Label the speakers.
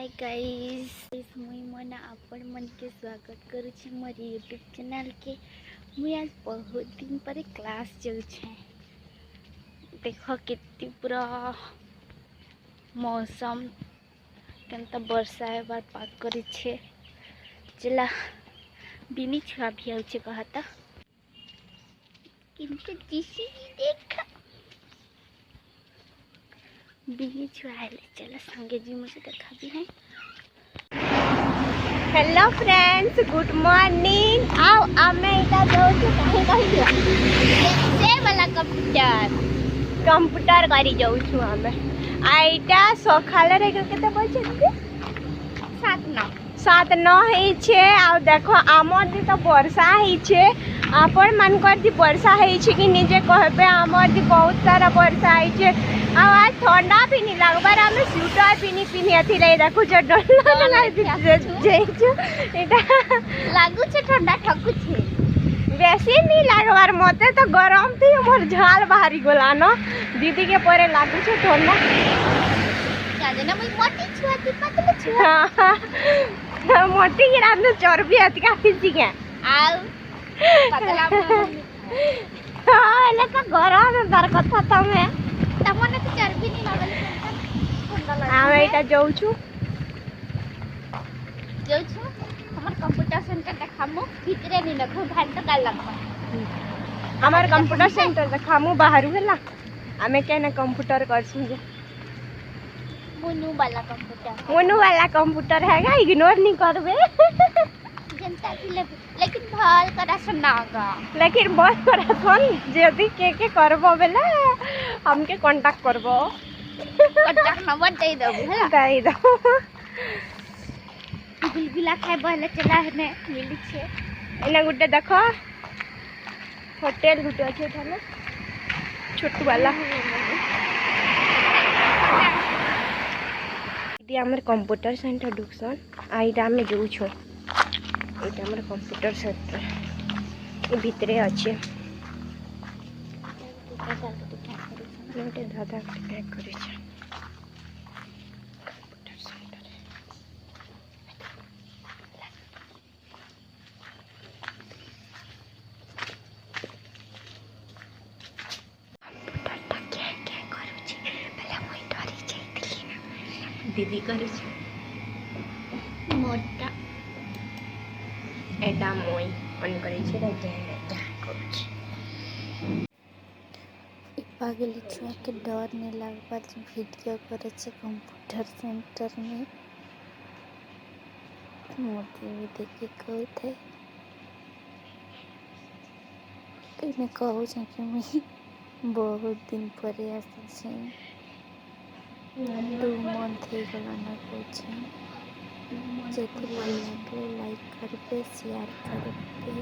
Speaker 1: Hi guys मुई मना आपण मन के स्वागत करुछि मोर यूट्यूब चैनल के। मुई आज बहुत दिन पर क्लास जाऊँ। देख कितनी पूरा मौसम केनता वर्षा है बात पाक करी छे। चला बिनी छुआ भी आउछे कहता किंतु जिसी देख बिनी छुआ आइले। चला संगे जी मुझे देखा भी है।
Speaker 2: Hello friends, good morning. आओ आमे इटा जाऊ छु कहीं से वाला कंप्यूटर करी जाऊ छु आमे। आइटा सखाले रे केते बजे 7-9 हेई छे। आ देखो आमर दी तो वर्षा हेई छे। आपण मानकर दी वर्षा हेई छे कि निजे कहबे। आमर दी बहुत सारा वर्षा हेई छे। आ आज ठंडा भी नहीं लगबार आमे स्वेटर पिनी अथिले देखो जे डर जेछु एटा लागु छे ठंडा ठकु छे। बेसी नहीं लगबार मते तो गरम थी मोर झाल बाहरी गोला न दीदी के परे लागु छे ठंडा। जाने ना मुई मोटी छुआ की पतली छुआ मोटी की रात में चर्बी अतिका फिसी के आउ पतला हां लका गरम दर कथा तमे तमने तो चर्बी नहीं लागल ठंडा लाग। हम एटा जाऊ छु हमर कंप्यूटर सेंटर देखामु भीतरे नहीं लगो घंटा का लगबा। हमर कंप्यूटर सेंटर देखामु बाहर होला। हमें केना कंप्यूटर करसु जे मोनू वाला कंप्यूटर हैगा। इग्नोर नहीं करबे जनता की लेकिन भाल करा सुनागा। लेकिन बहुत करा सुन जदी के करबो बेला हमके कांटेक्ट करबो। कांटेक्ट नंबर दे दबो है दे दो। गुलगुला खाए बहले चला है मिली छे। एना गुटे देखो होटल गुटे अछि थाने छोटू वाला। ये हमर कंप्यूटर सेंटर दुक्सन आइडा में जाऊ छो। एटा हमर कंप्यूटर सेंटर भीतरे अछि। मोटे दादा के करे छै कंप्यूटर सेंटर। कंप्यूटर क्या करू छी पहले मुई डरी जाइतली। दीदी करे छै मोटा एटा मोई ऑन करे छै रे जा करू छी।
Speaker 1: पागल छुआ के डर नहीं लगवा वीडियो करे छे कंप्यूटर सेंटर में। मोदी भी देखे कोई थे इने कहू छे कि मैं बहुत दिन पर आसी छे 2 मंथ हो गला ना कुछ। जेते भल लगे लाइक करबे शेयर करबे।